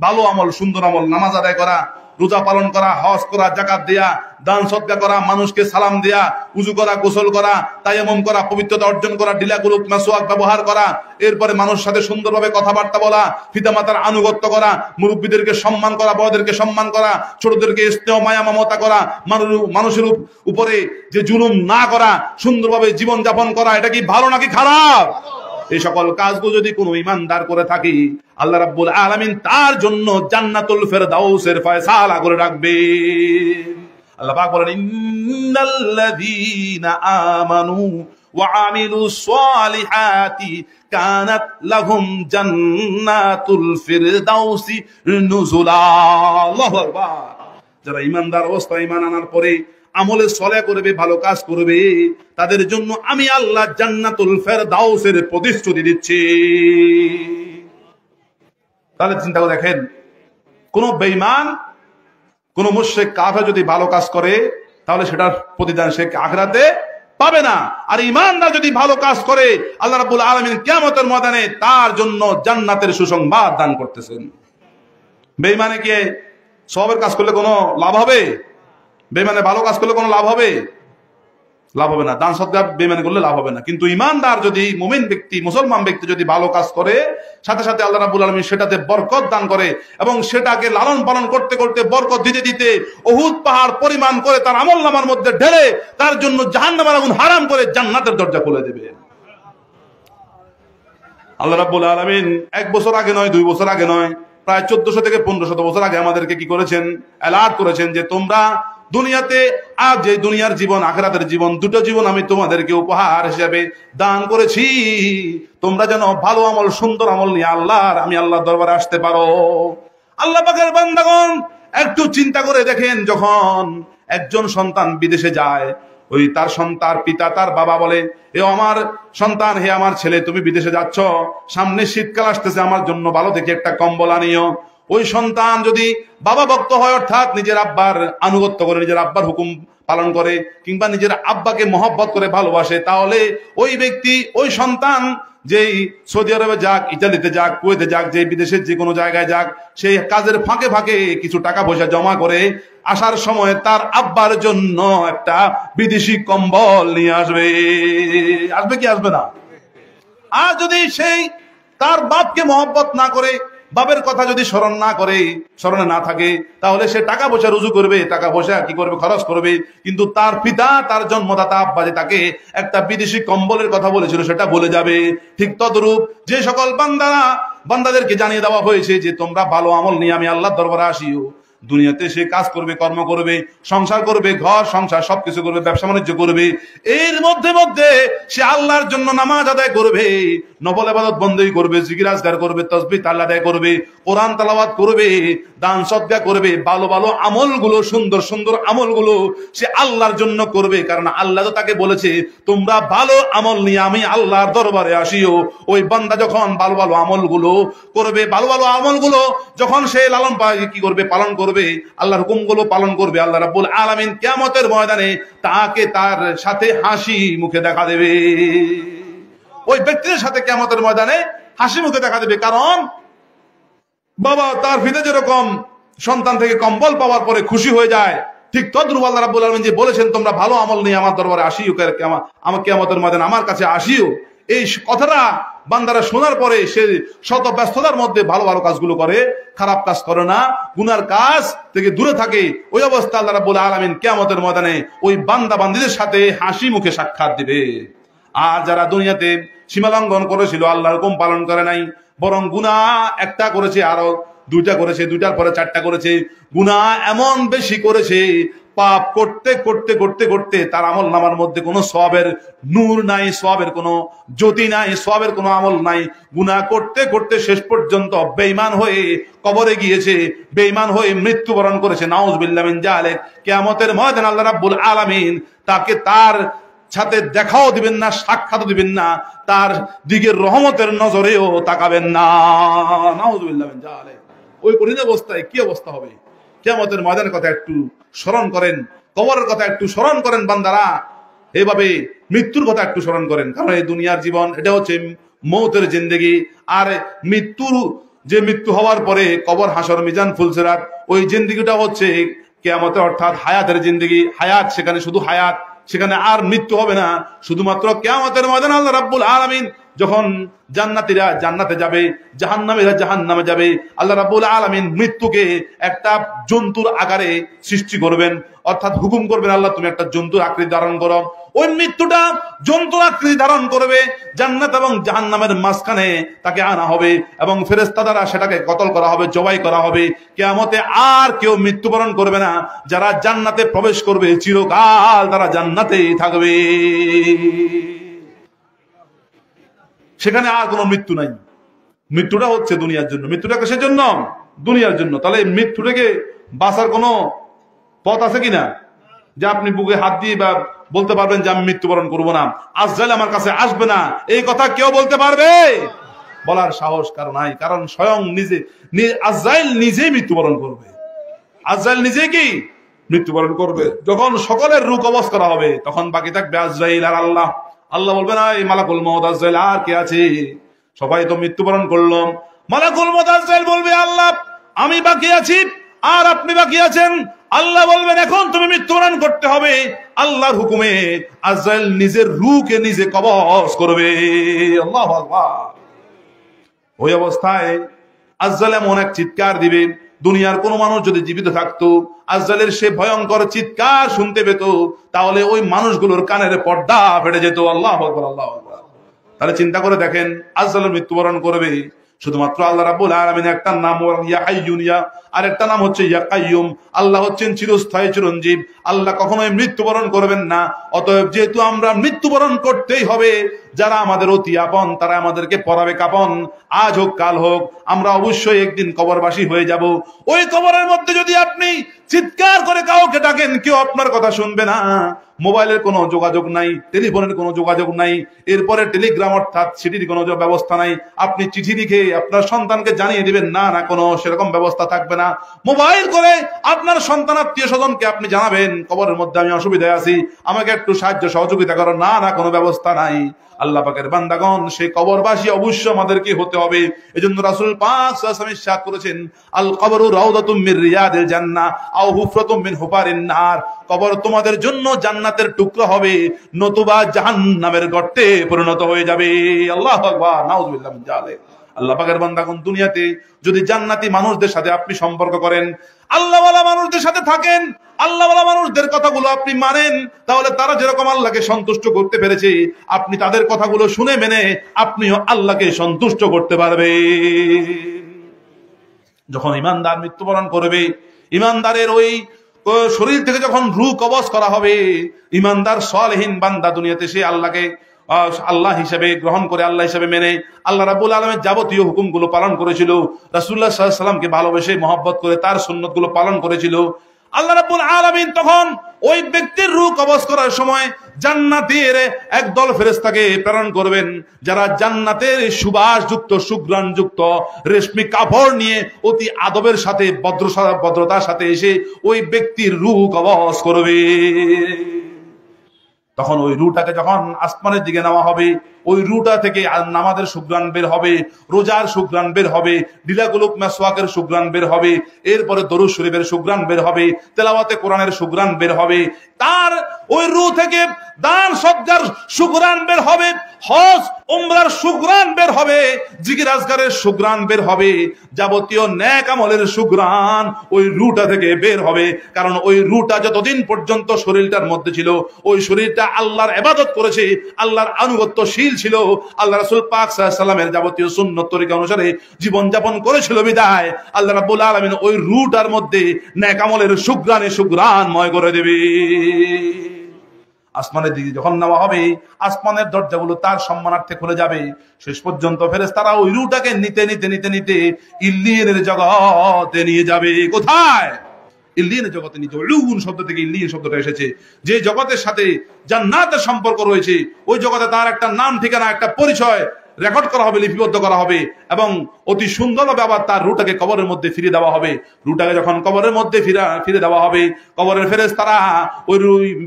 ভালো আমল, সুন্দর আমল, নামাজ আদায় করা, রোজা পালন করা, হজ করা, যাকাত দেয়া, দান সদকা করা, মানুষকে সালাম দেয়া, উযু করা, গোসল করা, তায়াম্মুম করা, পবিত্রতা অর্জন করা, ডিলা কুলুক মাসওয়াক ব্যবহার করা, এরপরে মানুষের সাথে সুন্দরভাবে কথাবার্তা বলা, পিতামাতার আনুগত্য করা, মুরব্বীদেরকে সম্মান করা, বড়দেরকে সম্মান করা, ছোটদেরকে স্নেহ মায়া মমতা করা, মানুষের উপরে যে জুলুম না করা, সুন্দরভাবে জীবন যাপন করা, এটা কি ভালো নাকি খারাপ? এই সকল কাজগুলো যদি কোনো ঈমানদার করে থাকি, আল্লাহ রাব্বুল আলামিন তার জন্য জান্নাতুল ফেরদাউসের ফয়সালা করে রাখবে। আল্লাহ পাক বলেন, ইন্নাল্লাযীনা আমানু ওয়া আমিলুস সালিহাতি কানাত লাহুম জান্নাতুল ফিরদাউসি নুজুলা। আল্লাহু আকবার। যারা ঈমানদার অবস্থায় ঈমান আনার পরে আমলে সলে করবে, ভালো কাজ করবে, তাদের জন্য আমি আল্লাহ জান্নাতুল ফেরদাউসের প্রতিশ্রুতি দিচ্ছি। তাহলে চিন্তা করে দেখেন, কোন বেঈমান, কোন মুশরিক কাফের যদি ভালো কাজ করে, তাহলে সেটার প্রতিদান সে আখিরাতে পাবে না। আর ঈমানদার যদি ভালো কাজ করে, আল্লাহ রাব্বুল আলামিন কিয়ামতের ময়দানে তার জন্য জান্নাতের সুসংবাদ দান করতেছেন। বেঈমানে কি সওয়াবের কাজ করলে কোনো লাভ হবে? বেঈমানে ভালো কাজ করলে কোনো লাভ হবে? লাভ হবে না। দান সদকা বেঈমানি করলে লাভ হবে না। কিন্তু ঈমানদার যদি, মুমিন ব্যক্তি, মুসলমান ব্যক্তি যদি ভালো কাজ করে, সাথে সাথে আল্লাহ রাব্বুল আলামিন সেটাতে বরকত দান করে, এবং সেটাকে লালন পালন করতে করতে বরকত দিতে দিতে উহুদ পাহাড় পরিমাণ করে তার আমলনামার মধ্যে ঢেলে তার জন্য জাহান্নামের আগুন হারাম করে জান্নাতের দরজা খুলে দেবে। আল্লাহ রাব্বুল আলামিন 1 বছর আগে নয়, 2 বছর আগে নয়, প্রায় 1400 থেকে 1500 বছর আগে আমাদেরকে কি করেছেন? অ্যালার্ট করেছেন যে তোমরা দুনিয়াতে, আজ যে দুনিয়ার জীবন, আখিরাতের জীবন, দুটো জীবন আমি তোমাদেরকে উপহার হিসেবে দান করেছি, তোমরা যেন ভালো আমল, সুন্দর আমল নিয়ে আমি আল্লাহর দরবারে আসতে পারো। আল্লাহ পাকের বান্দাগণ, একটু চিন্তা করে দেখেন, যখন একজন সন্তান বিদেশে যায়, ওই তার সন্তান, পিতা, তার বাবা বলে, এ আমার সন্তান, হে আমার ছেলে, তুমি বিদেশে যাচ্ছ, সামনে শীতকাল আসতেছে, আমার জন্য ভালো দেখে একটা কম্বল আনিও। ওই সন্তান যদি বাবা ভক্ত হয়, অর্থাৎ নিজের আব্বার আনুগত্য করে, নিজের আব্বার হুকুম পালন করে, কিংবা নিজের আব্বাকে মহব্বত করে ভালোবাসে, তাহলে ওই ব্যক্তি, ওই সন্তান যেই সৌদি আরবে যাক, ইতালিতে যাক, কুয়েতে যাক, যে বিদেশের যে কোনো জায়গায় যাক, সেই কাজের ফাঁকে ফাঁকে কিছু টাকা পয়সা জমা করে আসার সময় তার আব্বার জন্য একটা বিদেশি কম্বল নিয়ে আসবে। আসবে কি আসবে না? আর যদি সেই তার বাপকে মহব্বত না করে, বাপের কথা যদি স্মরণ না করে, স্মরণে না থাকে, তাহলে সে টাকা পয়সা রুজু করবে, টাকা পয়সা কি করবে? খরচ করবে। কিন্তু তার পিতা, তার জন্মদাতা আব্বা যে তাকে একটা বিদেশি কম্বলের কথা বলেছিল, সেটা ভুলে যাবে। ঠিক তদ্রূপ যে সকল বান্দাদেরকে জানিয়ে দেওয়া হয়েছে যে তোমরা ভালো আমল নিয়ে আমি আল্লাহর দরবারে আসিও, দুনিয়াতে সে কাজ করবে, কর্ম করবে, সংসার করবে, ঘর সংসার সবকিছু করবে, ব্যবসা বাণিজ্য করবে, এর মধ্যে মধ্যে সে আল্লাহর জন্য নামাজ আদায় করবে, নফল ইবাদত বন্দেগী করবে, জিকির আজকার করবে, তাসবিহ তাহলিল আদায় করবে, কোরআন তেলাওয়াত করবে, দান সদকা করবে, ভালো ভালো আমলগুলো, সুন্দর সুন্দর আমলগুলো সে আল্লাহর জন্য করবে। কারণ আল্লাহ তো তাকে বলেছে তোমরা ভালো আমল নিয়ে আমি আল্লাহর দরবারে আসিও। ওই বান্দা যখন ভালো ভালো আমলগুলো করবে, ভালো ভালো আমলগুলো যখন সে লালন কি করবে? পালন করবে, আল্লাহর হুকুমগুলো পালন করবে, আল্লাহ রাব্বুল আলামিন কিয়ামতের ময়দানে তাকে তার সাথে হাসি মুখে দেখা দেবে। ওই ব্যক্তির সাথে কিয়ামতের ময়দানে হাসি মুখে দেখা দেবে। কারণ বাবা তার পিতা যেরকম সন্তান থেকে কম্বল পাওয়ার পরে খুশি হয়ে যায়, ঠিক তদ্রুপ আল্লাহ রাব্বুল আলামিন যে বলেছেন তোমরা ভালো আমল নিয়ে আমার দরবারে আসিও, আমার কিয়ামতের ময়দানে আমার কাছে আসিও, এই কথাটা বান্দারা শোনার পরে সে শত ব্যস্ততার মধ্যে ভালো ভালো কাজগুলো করে, খারাপ কাজ করে না, গুনার কাজ থেকে দূরে থাকে। ওই অবস্থা আল্লাহ রাব্বুল আলামিন কিয়ামতের ময়দানে ওই বান্দা বান্দীদের সাথে হাসি মুখে সাক্ষাৎ দিবে। আর যারা দুনিয়াতে সীমা লঙ্ঘন করেছিল, আল্লাহর হুকুম পালন করে নাই, বরং গুনাহ একটা করেছে, আরো দুইটা করেছে, দুইটার পরে চারটা করেছে। গুনাহ এমন বেশি করেছে, পাপ করতে করতে করতে করতে তার আমল নামার মধ্যে কোনো সওয়াবের নূর নাই, সওয়াবের কোনো জ্যোতি নাই, সওয়াবের কোনো আমল নাই। গুনাহ করতে করতে শেষ পর্যন্ত বেঈমান হয়ে কবরে গিয়েছে, বেঈমান হয়ে মৃত্যুবরণ করেছে। নাউজুবিল্লাহ মিন যালিক। কিয়ামতের ময়দানে আল্লাহ রাব্বুল আলামিন তাকে তার সাথে দেখাও দিবেন না, সাক্ষাৎও দিবেন না, তার দিকে রহমতের নজরেও তাকাবেন না। নাউজুবিল্লাহ মিন যালিক। ওই কঠিন অবস্থায় কি অবস্থা হবে? কিয়ামতের ময়দানের কথা একটু স্মরণ করেন, কবরের কথা একটু স্মরণ করেন বান্দারা, এভাবে মৃত্যুর কথা একটু স্মরণ করেন। কারণ এই দুনিয়ার জীবন এটা হচ্ছে মৌতের জিন্দেগি, আর যে মৃত্যু হওয়ার পরে কবর, হাসর, মিজান, ফুলসিরাত, ওই জিন্দেগিটা হচ্ছে কিয়ামতে অর্থাৎ হায়াতের জিন্দেগি। হায়াত, সেখানে শুধু হায়াত, সেখানে আর মৃত্যু হবে না, শুধুমাত্র কিয়ামতের ময়দানে আল্লাহ রাব্বুল আলামিন যখন জান্নাতীরা জান্নাতে যাবে, জাহান্নামীরা জাহান্নামে যাবে, আল্লাহ রাব্বুল আলামিন মৃত্যুকে একটা জন্তুর আকারে সৃষ্টি করবেন, অর্থাৎ হুকুম করবেন, আল্লাহ তুমি একটা জন্তুর আকৃতি ধারণ করো। ওই মৃত্যুটা জন্তুর আকৃতি ধারণ করবে, জান্নাত এবং জাহান্নামের মাঝখানে তাকে আনা হবে এবং ফেরেশতা দ্বারা সেটাকে কতল করা হবে, জবাই করা হবে। কিয়ামতে আর কেউ মৃত্যুবরণ করবে না। যারা জান্নাতে প্রবেশ করবে চিরকাল তারা জান্নাতেই থাকবে, সেখানে আর কোনো মৃত্যু নাই। মৃত্যুটা হচ্ছে দুনিয়ার জন্য, মৃত্যুটা কিসের জন্য? দুনিয়ার জন্য। তাহলে মৃত্যু থেকে বাঁচার কোনো পথ আছে কিনা? যে আপনি বুকে হাত দিয়ে বা বলতে পারবেন যে আমি মৃত্যুবরণ করবো না, আজরাইল আমার কাছে আসবে না, এই কথা কেউ বলতে পারবে? বলার সাহস কারো নাই। কারণ স্বয়ং আজরাইল নিজেই মৃত্যুবরণ করবে। আজরাইল নিজে কি মৃত্যুবরণ করবে। যখন সকলের রূহ কবজ করা হবে, তখন বাকি থাকবে আজরাইল আর আল্লাহ। আল্লাহ বলবে না এই মালাকুল মউত, আজরাইল আর কে আছে? সবাই তো মৃত্যুবরণ করলো। মালাকুল মউত আজরাইল বলবে আল্লাহ আমি বাকি আছি আর আপনি বাকি আছেন। আল্লাহ বলবেন এখন তুমি মৃত্যুবরণ করতে হবে। আল্লাহর হুকুমে আজরাইল নিজের রূহকে নিজে কবজ করবে। আল্লাহু আকবার। ওই অবস্থায় আজরাইল এমন এক চিৎকার দিবে, দুনিয়ার কোন মানুষ যদি জীবিত থাকতো আজরাইলের সে ভয়ঙ্কর চিৎকার শুনতে পেত, তাহলে ওই মানুষগুলোর কানের পর্দা ফেটে যেত। আল্লাহু আকবার, আল্লাহু আকবার। তাহলে চিন্তা করে দেখেন, আজরাইল মৃত্যুবরণ করবে শুধুমাত্র আল্লাহ রাব্বুল আলামিন একটা নাম ইয়া হাইয়ুন, আর একটা নাম হচ্ছে ইয়া কাইয়ুম। আল্লাহ হচ্ছেন চিরস্থায়ী, চিরঞ্জীব। আল্লাহ কখনোই মৃত্যুবরণ করবেন না। অতএব যেহেতু আমরা মৃত্যুবরণ করতেই হবে, যারা আমাদের অতি আপন তারা আমাদেরকে পরাবে কাপন, আজ হোক কাল হোক, আমরা অবশ্যই একদিন কবরবাসী হয়ে যাব। ওই কবরের মধ্যে যদি আপনি চিৎকার করে কাউকে ডাকেন, কেউ আপনার কথা শুনবে না। মোবাইলের কোনো যোগাযোগ নাই, টেলিফোনের কোনো যোগাযোগ নাই, এরপরে টেলিগ্রাম অর্থাৎ চিঠির কোনো ব্যবস্থা নাই। আপনি চিঠি লিখে আপনার সন্তানকে জানিয়ে দিবেন, না না, কোনো সেরকম ব্যবস্থা থাকবে না। মোবাইল করে আপনার সন্তান আত্মীয় স্বজনকে আপনি জানাবেন কবরের মধ্যে আমি অসুবিধায় আছি, আমাকে একটু সাহায্য সহযোগিতা করো, না না, কোনো ব্যবস্থা নাই। আল্লাহ পাকের বান্দাগণ, সেই কবরবাসী অবশ্যই আমাদেরকে হতে হবে। এজন্য রাসূল পাক সাল্লাল্লাহু আলাইহি ওয়াসাল্লাম ইরশাদ করেছেন, আল কবরু রাউদাতুম মির রিয়াদিল জান্নাহ আও হুফরাতুম মিন হুফারিন নার। কবর তোমাদের জন্য জান্নাতের টুকরা হবে, নতুবা জাহান্নামের গর্তে পরিণত হয়ে যাবে। আল্লাহু আকবার, নাউযুবিল্লাহ মিন যালিক। আল্লাহ পাকের বান্দাগণ, দুনিয়াতে যদি জান্নাতি মানুষদের সাথে আপনি সম্পর্ক করেন, আল্লাহওয়ালা মানুষদের সাথে থাকেন, আল্লাহওয়ালা মানুষদের কথাগুলো আপনি মানেন, তাহলে তারা যেরকম আল্লাহকে সন্তুষ্ট করতে পেরেছে, আপনি তাদের কথাগুলো শুনে মেনে আপনিও আল্লাহকে সন্তুষ্ট করতে পারবেন। যখন ইমানদার মৃত্যুবরণ করবে, ইমানদারের ওই শরীর থেকে যখন রূহ কবজ করা হবে, ইমানদার সালেহীন বান্দা দুনিয়াতে সে আল্লাহকে আল্লাহ হিসেবে গ্রহণ করে, আল্লাহ হিসেবে মেনে আল্লাহ রাব্বুল আলামিনের যাবতীয় হুকুমগুলো পালন করেছিল, রাসূলুল্লাহ সাল্লাল্লাহু আলাইহি ওয়াসাল্লামকে ভালোবেসে মহব্বত করে তার সুন্নতগুলো পালন করেছিল। আল্লাহ রাব্বুল আলামিন তখন ওই ব্যক্তির রূহ কবজ করার সময় জান্নাতের একদল ফেরেশতাকে প্রেরণ করবেন, যারা জান্নাতের সুবাসযুক্ত, সুঘ্রাণযুক্ত রেশমি কাপড় নিয়ে অতি আদবের সাথে, ভদ্রতার সাথে এসে ওই ব্যক্তির রূহ কবজ করবে। তখন ওই রুটাকে যখন আসমানের দিকে নেওয়া হবে, ওই রুটা থেকে নামাজের সুঘ্রাণ বের হবে, রোজার সুঘ্রাণ বের হবে, ডিলাগুলুক মেসওয়াকের সুঘ্রাণ বের হবে, এরপরে দরুদ শরীফের সুঘ্রাণ বের হবে, তেলাওয়াতে কোরআনের সুঘ্রাণ বের হবে, তার ওই রু থেকে দান সজ্জার সুঘ্রাণ বের হবে। হজ উমরার সুঘ্রাণ বের হবে, জিকির আজকারের সুঘ্রাণ বের হবে, যাবতীয় নেক আমলের সুঘ্রাণ ওই রুটা থেকে বের হবে। কারণ ওই রুটা যতদিন পর্যন্ত শরীরটার মধ্যে ছিল, ওই শরীরটা আল্লাহর ইবাদত করেছে, আল্লাহর আনুগত্যশীল ছিল, আল্লাহ রাসূল পাক সাল্লাল্লাহু আলাইহি ওয়াসাল্লামের যাবতীয় সুন্নত তরিকা অনুসারে জীবন যাপন করেছিল বিদায় আল্লাহ রাব্বুল আলামিন ওই রুটার মধ্যে নেক আমলের সুঘ্রাণে সুঘ্রাণময় করে দেবে। আসমানের দিকে যখন নেওয়া হবে, আসমানের দরজাগুলো তার সম্মানার্থে খুলে যাবে। শেষ পর্যন্ত ফেরেশতারা ওই রূহটাকে নিতে নিতে নিতে নিতে ইল্লিয়িনের জগতে নিয়ে যাবে। কোথায়? ইল্লিয়িনের জগতে নিয়ে যাবে। উলুন শব্দ থেকে ইল্লিয়িন শব্দটা এসেছে। যে জগতের সাথে জান্নাতের সম্পর্ক রয়েছে, ওই জগতে তার একটা নাম ঠিকানা, একটা পরিচয় রেকর্ড করা হবে, লিপিবদ্ধ করা হবে, এবং অতি সুন্দরভাবে আবার তার রুটাকে কবরের মধ্যে ফিরে দেওয়া হবে। রুটাকে যখন কবরের মধ্যে ফিরে দেওয়া হবে, কবরের ফেরেশতারা ওই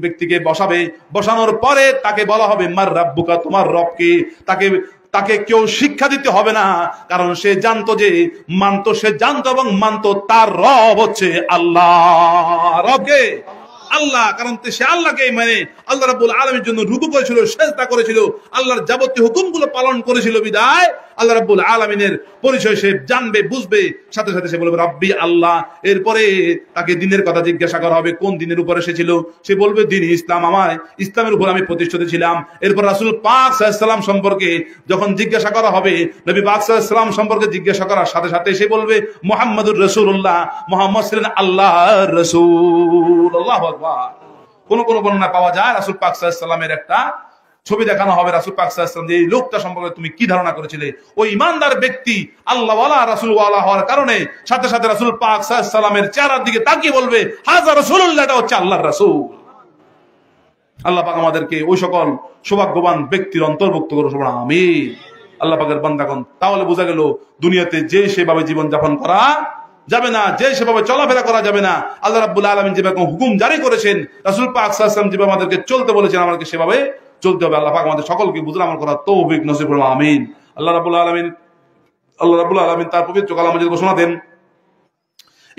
ব্যক্তিকে বসাবে। বসানোর পরে তাকে বলা হবে মার রাব্বুকা, তোমার রব কে? তাকে কেউ শিক্ষা দিতে হবে না, কারণ সে জানতো এবং মানতো তার রব হচ্ছে আল্লাহ। রব কে? আল্লাহ। কারণ সে আল্লাহকে মানে আল্লাহ রাব্বুল আলামিনের জন্য রুকু করেছিল, সিজদা করেছিল, আল্লাহর যাবতীয় হুকুমগুলো পালন করেছিল বিদায় আল্লাহ রাব্বুল আলামিনের পরিচয় সে জানবে, বুঝবে, সাথে সাথে সে বলবে রাব্বি আল্লাহ। এরপরে তাকে দিনের কথা জিজ্ঞাসা করা হবে, কোন দিনের উপরে সে ছিল? সে বলবে দিন ইসলাম, আমার ইসলামের উপর আমি প্রতিষ্ঠিত ছিলাম। এরপর রাসূল পাক সাল্লাল্লাহু আলাইহি ওয়াসাল্লাম সম্পর্কে যখন জিজ্ঞাসা করা হবে, নবী পাক সাল্লাল্লাহু আলাইহি ওয়াসাল্লাম সম্পর্কে জিজ্ঞাসা করার সাথে সাথে সে বলবে মুহাম্মাদুর রাসূলুল্লাহ, মুহাম্মদ ছিলেন আল্লাহর রাসূল। আল্লাহু আকবার। কোন কোন বর্ণনা পাওয়া যায় রাসূল পাক সাল্লাল্লাহু আলাইহি ওয়াসাল্লামের একটা ছবি দেখানো হবে। রাসূল পাক সাল্লাল্লাহু আলাইহি ওয়াসাল্লাম, এই লোকটা সম্পর্কে তুমি কি ধারণা করেছিলে? ওই ইমানদার ব্যক্তি আল্লাহওয়ালা রাসূলওয়ালা হওয়ার কারণে সাথে সাথে রাসূল পাক সাল্লাল্লাহু আলাইহি ওয়াসাল্লামের চেহারার দিকে তাকিয়ে বলবে হাযা রাসূলুল্লাহ, এটা হচ্ছে আল্লাহর রাসূল। আল্লাহ পাক আমাদেরকে ওই সকল সৌভাগ্যবান ব্যক্তির অন্তর্ভুক্ত করুন, আমিন। আল্লাহ পাকের বান্দাগণ, তাহলে বোঝা গেল দুনিয়াতে যে সেভাবে জীবন যাপন করা যাবে না, যে সেভাবে চলাফেরা করা যাবে না। আল্লাহ রাব্বুল আলামিন যেভাবে হুকুম জারি করেছেন, রাসূল পাক সাল্লাল্লাহু আলাইহি ওয়াসাল্লাম যেভাবে আমাদেরকে চলতে বলেছেন, আমাদেরকে সেভাবে চলতে হবে। আল্লাহ পাক আমাদের সকলকে বুঝে আমল করার তৌফিক নসিব করুন, আমিন। আল্লাহ রাব্বুল আলামিন তার পবিত্র কালামে যে ঘোষণা দেন,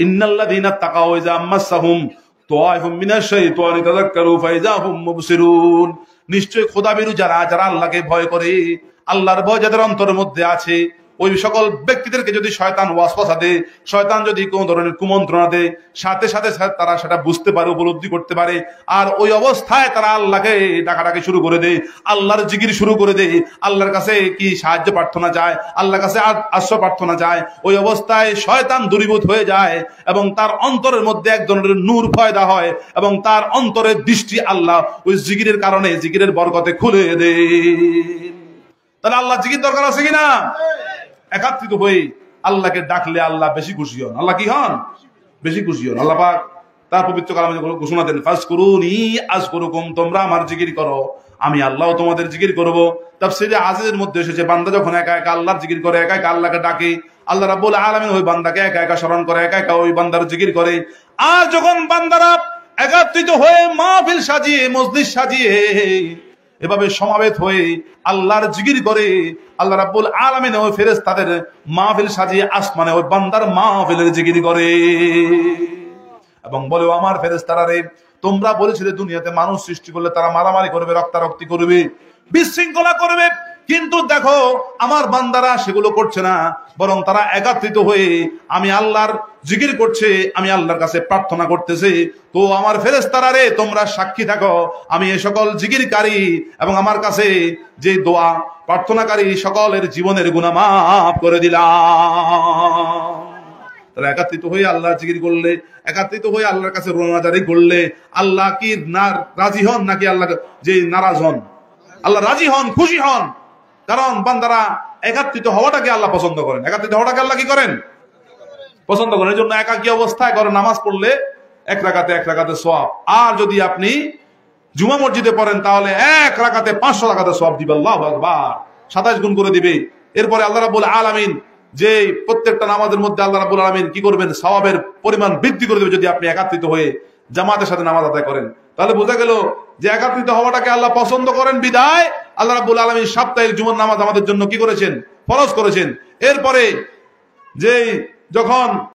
ইন্নাল্লাযীনা তাকাউ ইযা মাসসাহুম তাওয়াইফুম মিনাশ শাইতানি তাযাক্কারু ফাইযা হুম মুবসিরুন। নিশ্চয় খোদাভীরু যারা আল্লাহকে ভয় করে, আল্লাহর ভয় যাদের অন্তরের মধ্যে আছে, ওই সকল ব্যক্তিদেরকে যদি শয়তান ওয়াসওয়াসা দেয়, শয়তান যদি কোন ধরনের কুমন্ত্রণা দেয়, সাথে সাথে তারা সেটা বুঝতে পারে, উপলব্ধি করতে পারে, আর ওই অবস্থায় তারা আল্লাহকে ডাকাডাকি শুরু করে দেয়, আল্লাহর জিকির শুরু করে দেয়, আল্লাহর কাছে কি সাহায্য প্রার্থনা চায়, আল্লাহর কাছে আশ্রয় প্রার্থনা চায়। ওই অবস্থায় শয়তান দূরীভূত হয়ে যায় এবং তার অন্তরের মধ্যে এক ধরনের নূর পয়দা হয় এবং তার অন্তরের দৃষ্টি আল্লাহ ওই জিকিরের কারণে, জিকিরের বরকতে খুলে দেয়। তাহলে আল্লাহ জিকির দরকার আছে কিনা? একাত্রিত হয়ে আল্লাহকে ডাকলে আল্লাহ বেশি খুশি হন। আল্লাহ কি হন? বেশি খুশি হন। আল্লাহ পাক তার পবিত্র কালামে ঘোষণা দেন, ফাজকুরুনি আযকুরুকুম, তোমরা আমার জিকির করো, আমি আল্লাহ তোমাদের জিকির করব। তাফসীরে আজিজের মধ্যে এসেছে, বান্দা যখন একা একা আল্লাহর জিকির করে, একা একা আল্লাহকে ডাকে, আল্লাহ রাব্বুল আলামিন ওই বান্দাকে একা একা স্মরণ করে, একা একা ওই বান্দার জিকির করে। আর যখন বান্দারা একত্রিত হয়ে মাহফিল সাজিয়ে, মজলিস সাজিয়ে, এভাবে সমাবেত হয়ে আল্লাহর জিকির করে, আল্লাহ রাব্বুল আলামিন ওই ফেরেশতাদের মাহফিল সাজিয়ে আসমানে ওই বান্দার মাহফিলের জিকির করে এবং বলে, আমার ফেরেশতারা রে, তোমরা বলেছিলে দুনিয়াতে মানুষ সৃষ্টি করলে তারা মারামারি করবে, রক্তারক্তি করবে, বিশৃঙ্খলা করবে, কিন্তু দেখো আমার বান্দারা সেগুলো করছে না, বরং তারা একত্রিত হয়ে আমি আল্লাহর জিকির করছে, আমি আল্লাহর কাছে প্রার্থনা করতেছে। তো আমার ফেরেশতারা রে, তোমরা সাক্ষী থাকো, আমি এই সকল জিকিরকারী এবং আমার কাছে যে দোয়া প্রার্থনাকারী সকলের জীবনের গুনাহ মাফ করে দিলাম। তাহলে একত্রিত হয়ে আল্লাহর জিকির করলে, একত্রিত হয়ে আল্লাহর কাছে রোনাজারি করলে আল্লাহ কি রাজি হন নাকি আল্লাহ যে নারাজ হন? আল্লাহ রাজি হন, খুশি হন। কারণ বান্দারা একত্রিত হওয়াটাকে আল্লাহ পছন্দ করেন। একত্রিত হওয়াটাকে আল্লাহ কি করেন? পছন্দ করেন। এই জন্য একাকী অবস্থায় করে নামাজ পড়লে এক রাকাতে সওয়াব। আর যদি আপনি জুমা মসজিদে পড়েন তাহলে এক রাকাতে 500 রাকাতে সওয়াব দিবে। আল্লাহু আকবার, 27 গুণ করে দিবে। এরপরে আল্লাহ রাব্বুল আলামিন যে প্রত্যেকটা নামাজের মধ্যে আল্লাহ রাব্বুল আলামিন কি করবেন? সওয়াবের পরিমাণ বৃদ্ধি করে দেবে যদি আপনি একত্রিত হয়ে জামাতের সাথে নামাজ আদায় করেন। তাহলে বোঝা গেল যে একত্রিত হওয়াটাকে আল্লাহ পছন্দ করেন বিদায় আল্লাহ রাব্বুল আলামিন সাপ্তাহিক জুমার নামাজ আমাদের জন্য কি করেছেন? ফরজ করেছেন। এরপরে যে যখন